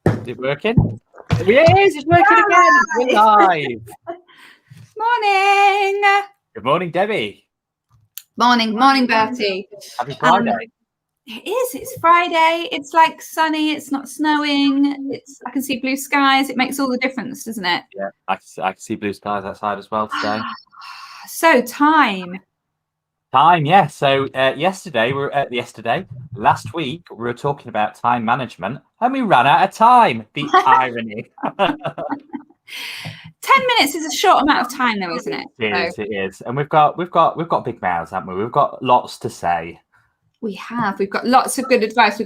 Is it working? It is. It's working again. We're live. Morning. Good morning, Debbie. Morning, Bertie. Happy Friday. It is. It's Friday. It's like sunny. It's not snowing. I can see blue skies. It makes all the difference, doesn't it? Yeah, I can see blue skies outside as well today. So time. Yeah. So last week we were talking about time management, and we ran out of time. The irony. 10 minutes is a short amount of time, though, isn't it? It is, and we've got big mouths, haven't we? We've got lots to say. We have. We've got lots of good advice.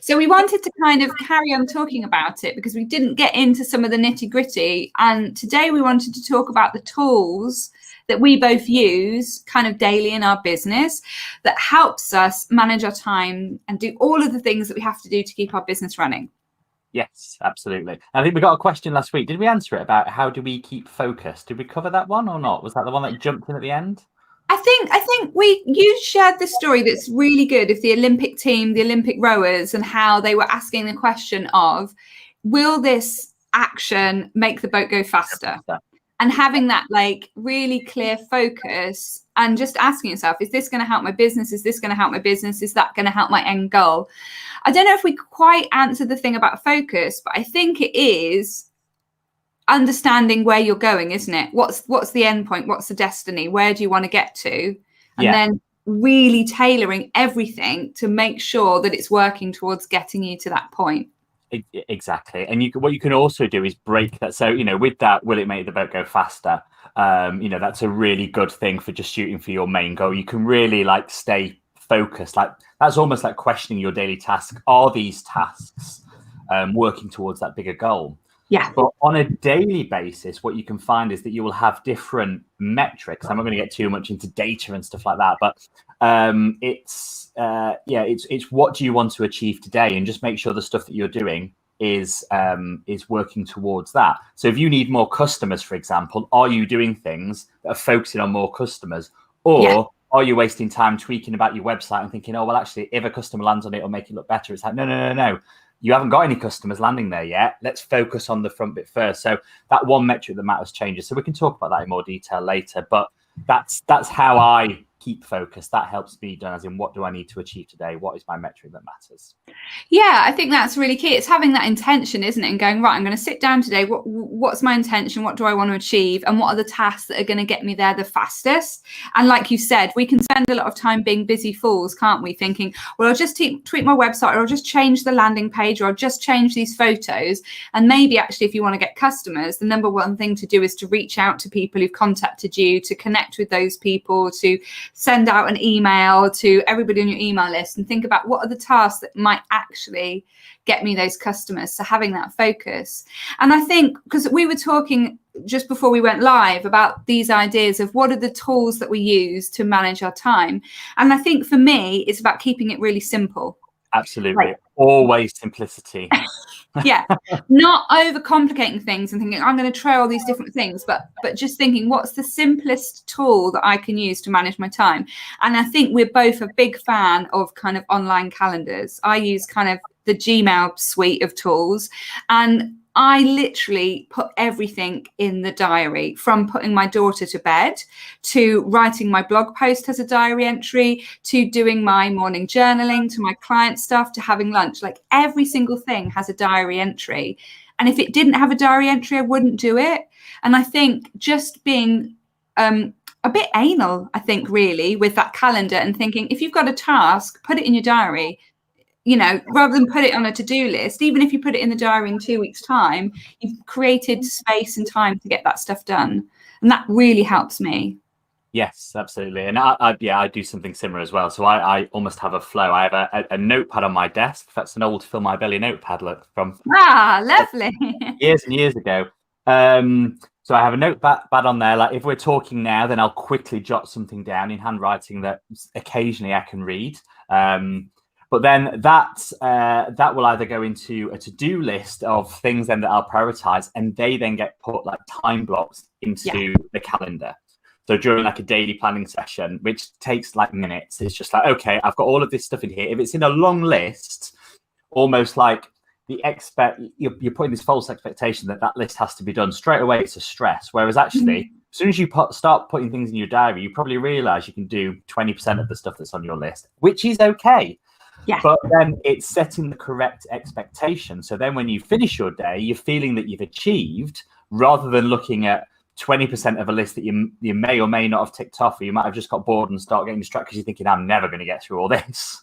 So we wanted to kind of carry on talking about it because we didn't get into some of the nitty gritty. And today we wanted to talk about the tools that we both use kind of daily in our business that helps us manage our time and do all of the things that we have to do to keep our business running. Yes, absolutely. I think we got a question last week. Did we answer it about how do we keep focused? Did we cover that one or not? Was that the one that jumped in at the end? I think you shared the story that's really good of the Olympic team, the Olympic rowers, and how they were asking the question of, will this action make the boat go faster? And having that like really clear focus and just asking yourself, is this going to help my business? Is this going to help my business? Is that going to help my end goal? I don't know if we quite answered the thing about focus, but I think it is understanding where you're going, isn't it? What's the end point? What's the destiny? Where do you want to get to? And then really tailoring everything to make sure that it's working towards getting you to that point. Exactly. And what you can also do is break that. So, with that, will it make the boat go faster? That's a really good thing for just shooting for your main goal. You can really like stay focused. Like that's almost like questioning your daily task. Are these tasks working towards that bigger goal? Yeah. But on a daily basis, what you can find is that you will have different metrics. I'm not going to get too much into data and stuff like that, but it's what do you want to achieve today, and just make sure the stuff that you're doing is working towards that. So if you need more customers, for example, are you doing things that are focusing on more customers, or are you wasting time tweaking about your website and thinking, oh, well, actually, if a customer lands on it, it'll make it look better? It's like, no. You haven't got any customers landing there yet. Let's focus on the front bit first. So that one metric that matters changes. So we can talk about that in more detail later. But that's how I keep focused. That helps me done as in, what do I need to achieve today? What is my metric that matters? Yeah, I think that's really key. It's having that intention, isn't it? And going, right, I'm going to sit down today. What's my intention? What do I want to achieve? And what are the tasks that are going to get me there the fastest? And like you said, we can spend a lot of time being busy fools, can't we? Thinking, well, I'll just tweak my website, or I'll just change the landing page, or I'll just change these photos. And maybe actually, if you want to get customers, the number one thing to do is to reach out to people who've contacted you, to connect with those people, to send out an email to everybody on your email list, and think about what are the tasks that might actually get me those customers. So having that focus. And I think, because we were talking just before we went live about these ideas of what are the tools that we use to manage our time. And I think for me, it's about keeping it really simple. Absolutely. Right. Always simplicity. Yeah, not overcomplicating things and thinking I'm going to try all these different things, but just thinking what's the simplest tool that I can use to manage my time. And I think we're both a big fan of kind of online calendars. I use kind of the Gmail suite of tools, and I literally put everything in the diary, from putting my daughter to bed, to writing my blog post as a diary entry, to doing my morning journaling, to my client stuff, to having lunch. Like every single thing has a diary entry. And if it didn't have a diary entry, I wouldn't do it. And I think just being a bit anal, I think, really, with that calendar, and thinking if you've got a task, put it in your diary. Rather than put it on a to-do list. Even if you put it in the diary in 2 weeks' time, you've created space and time to get that stuff done. And that really helps me. Yes, absolutely. And I do something similar as well. So I almost have a flow. I have a notepad on my desk. That's an old Fill My Belly notepad, look, from lovely. years and years ago. So I have a notepad on there. Like if we're talking now, then I'll quickly jot something down in handwriting that occasionally I can read. But then that will either go into a to-do list of things then that I'll prioritize, and they then get put like time blocks into the calendar. So during like a daily planning session, which takes like minutes, it's just like, okay, I've got all of this stuff in here. If it's in a long list, almost like you're putting this false expectation that list has to be done straight away. It's a stress. Whereas actually, as soon as you start putting things in your diary, you probably realize you can do 20% of the stuff that's on your list, which is okay. Yeah. But then it's setting the correct expectation. So then when you finish your day, you're feeling that you've achieved, rather than looking at 20% of a list that you may or may not have ticked off, or you might have just got bored and start getting distracted because you're thinking, I'm never going to get through all this.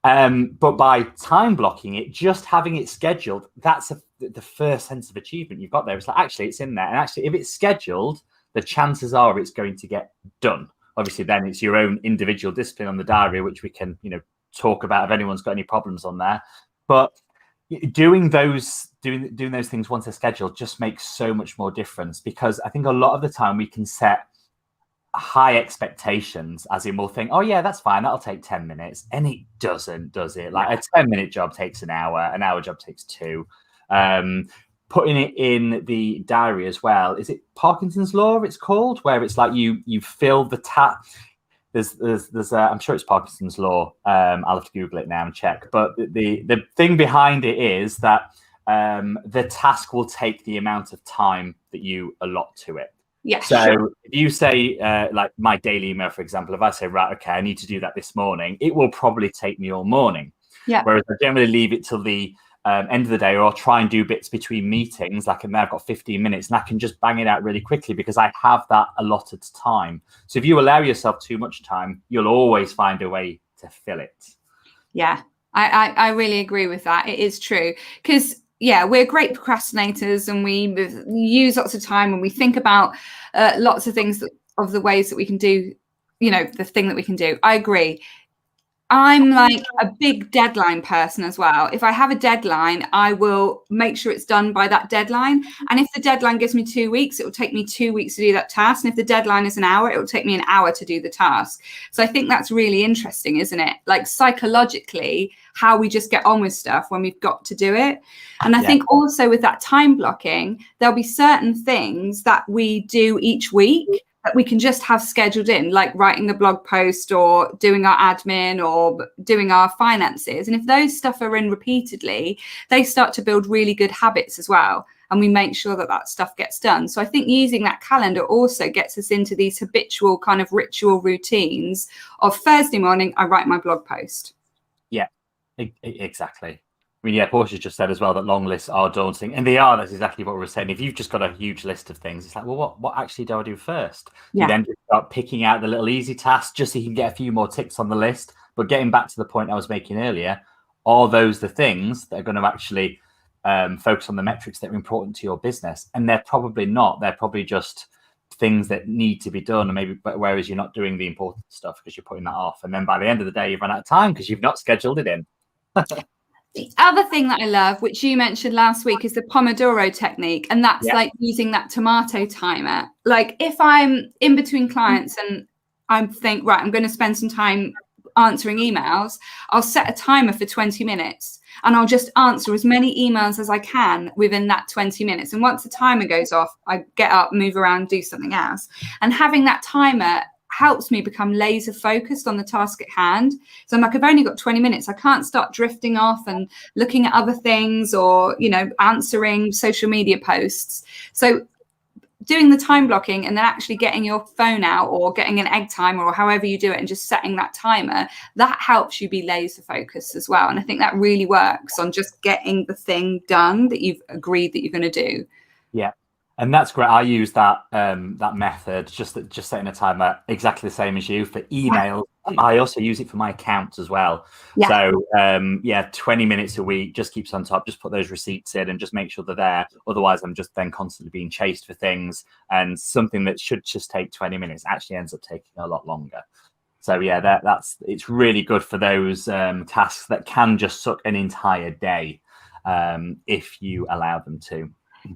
But by time blocking it, just having it scheduled, that's the first sense of achievement you've got there. It's like, actually, it's in there. And actually, if it's scheduled, the chances are it's going to get done. Obviously, then it's your own individual discipline on the diary, which we can, talk about if anyone's got any problems on there. But doing those things once they're scheduled just makes so much more difference, because I think a lot of the time we can set high expectations, as in we'll think, oh yeah, that's fine, that'll take 10 minutes, and it doesn't, does it? Like a 10-minute job takes an hour job takes 2. Putting it in the diary as well, is it Parkinson's law it's called, where it's like you fill the there's I'm sure it's Parkinson's law. I'll have to Google it now and check. But the thing behind it is that the task will take the amount of time that you allot to it. Yeah. So sure. if you say, like my daily email, for example, if I say, right, okay, I need to do that this morning, it will probably take me all morning. Yeah. Whereas I generally leave it till the end of the day, or I'll try and do bits between meetings. Like, and I've got 15 minutes and I can just bang it out really quickly because I have that allotted time. So if you allow yourself too much time, you'll always find a way to fill it. Yeah, I really agree with that. It is true, because we're great procrastinators and we use lots of time and we think about lots of things of the ways that we can do, the thing that we can do. I agree. I'm like a big deadline person as well. If I have a deadline, I will make sure it's done by that deadline. And if the deadline gives me 2 weeks, it will take me 2 weeks to do that task. And if the deadline is an hour, it will take me an hour to do the task. So I think that's really interesting, isn't it? Like psychologically, how we just get on with stuff when we've got to do it. And I think also with that time blocking, there'll be certain things that we do each week that we can just have scheduled in, like writing a blog post or doing our admin or doing our finances. And if those stuff are in repeatedly, they start to build really good habits as well. And we make sure that stuff gets done. So I think using that calendar also gets us into these habitual kind of ritual routines of Thursday morning, I write my blog post. Yeah, exactly. I mean, Portia just said as well that long lists are daunting, and they are. That's exactly what we were saying. If you've just got a huge list of things, it's like, well, what actually do I do first? Yeah. You then just start picking out the little easy tasks just so you can get a few more ticks on the list. But getting back to the point I was making earlier, are those the things that are going to actually focus on the metrics that are important to your business? And they're probably not. They're probably just things that need to be done, and maybe whereas you're not doing the important stuff because you're putting that off, and then by the end of the day, you've run out of time because you've not scheduled it in. The other thing that I love, which you mentioned last week, is the Pomodoro technique. And that's like using that tomato timer. Like if I'm in between clients and I think, right, I'm going to spend some time answering emails, I'll set a timer for 20 minutes and I'll just answer as many emails as I can within that 20 minutes. And once the timer goes off, I get up, move around, do something else. And having that timer helps me become laser focused on the task at hand. So I'm like, I've only got 20 minutes. I can't start drifting off and looking at other things or, answering social media posts. So doing the time blocking and then actually getting your phone out or getting an egg timer or however you do it and just setting that timer, that helps you be laser focused as well. And I think that really works on just getting the thing done that you've agreed that you're going to do. Yeah. And that's great. I use that method, just setting a timer, exactly the same as you for email. I also use it for my accounts as well. Yeah. So 20 minutes a week, just keeps on top. Just put those receipts in and just make sure they're there. Otherwise, I'm just then constantly being chased for things, and something that should just take 20 minutes actually ends up taking a lot longer. So it's really good for those tasks that can just suck an entire day if you allow them to.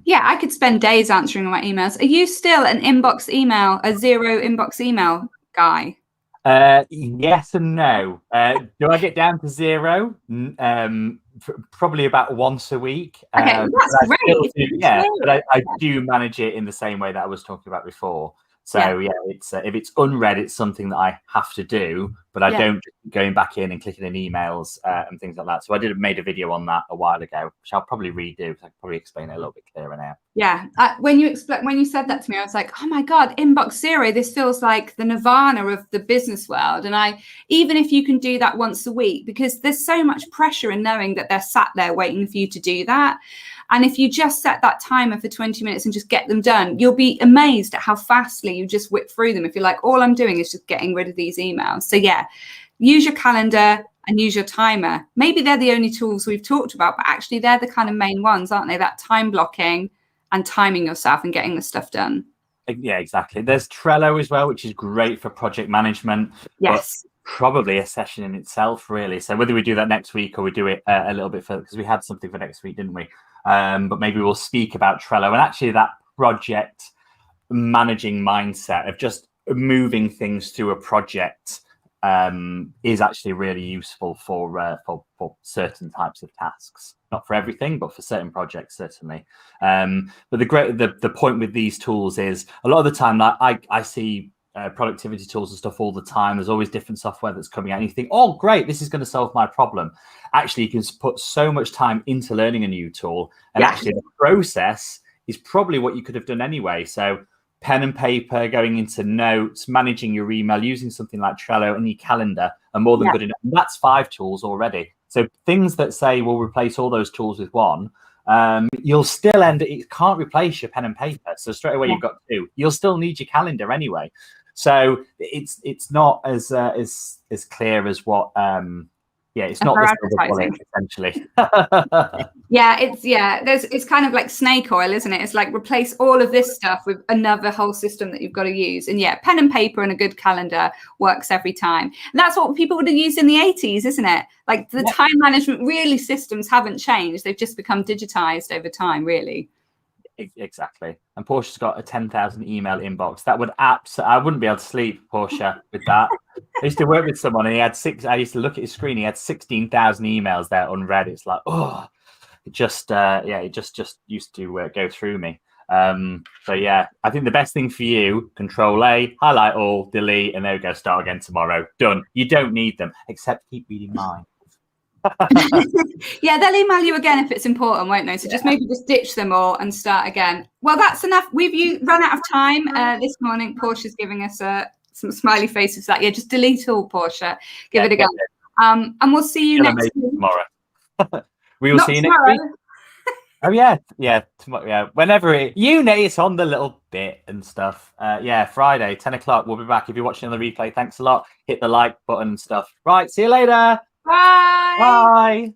Yeah, I could spend days answering my emails. Are you still a zero inbox email guy? Yes and no. Do I get down to zero? Probably about once a week. Okay, that's great. But I do manage it in the same way that I was talking about before. So yeah, it's if it's unread, it's something that I have to do, but I don't going back in and clicking in emails and things like that. So I made a video on that a while ago, which I'll probably redo. I can probably explain it a little bit clearer now. Yeah, when you said that to me, I was like, oh my God, inbox zero. This feels like the nirvana of the business world. And even if you can do that once a week, because there's so much pressure in knowing that they're sat there waiting for you to do that. And if you just set that timer for 20 minutes and just get them done, you'll be amazed at how fastly you just whip through them. If you're like, all I'm doing is just getting rid of these emails. So yeah, use your calendar and use your timer. Maybe they're the only tools we've talked about, but actually they're the kind of main ones, aren't they? That time blocking and timing yourself and getting the stuff done. Yeah, exactly. There's Trello as well, which is great for project management. Yes. Probably a session in itself, really. So whether we do that next week or we do it a little bit further, because we had something for next week, didn't we? But maybe we'll speak about Trello and actually that project managing mindset of just moving things through a project is actually really useful for certain types of tasks. Not for everything, but for certain projects, certainly. But the point with these tools is a lot of the time I see productivity tools and stuff all the time. There's always different software that's coming out and you think, oh great, this is going to solve my problem. Actually, you can put so much time into learning a new tool, and actually the process is probably what you could have done anyway. So pen and paper, going into notes, managing your email, using something like Trello and your calendar are more than good enough. And that's 5 tools already. So things that say we'll replace all those tools with one, you'll still it can't replace your pen and paper. So straight away you've got 2. You'll still need your calendar anyway. So it's not as clear as what it's not the silver bullet, essentially. It's kind of like snake oil, isn't it? It's like replace all of this stuff with another whole system that you've got to use. And pen and paper and a good calendar works every time. And that's what people would have used in the 80s, isn't it? Like the time management systems haven't changed. They've just become digitized over time, really. Exactly. And Portia's got a 10,000 email inbox. That would I wouldn't be able to sleep, Portia, with that. I used to work with someone and he had I used to look at his screen. He had 16,000 emails there unread. It's like, it just used to go through me. So yeah, I think the best thing for you, Control A, highlight all, delete, and there we go, start again tomorrow. Done. You don't need them, except keep reading mine. They'll email you again if it's important, won't they? So just maybe just ditch them all and start again. Well, that's enough. We've run out of time this morning. Portia's giving us some smiley faces. That just delete all, Portia. Give it a go. And we'll see you next week. Tomorrow. We will see you next week. Oh yeah, tomorrow. Yeah, whenever it's on the little bit and stuff. Friday, 10 o'clock. We'll be back. If you're watching on the replay, thanks a lot. Hit the like button and stuff. Right, see you later. Bye. Bye.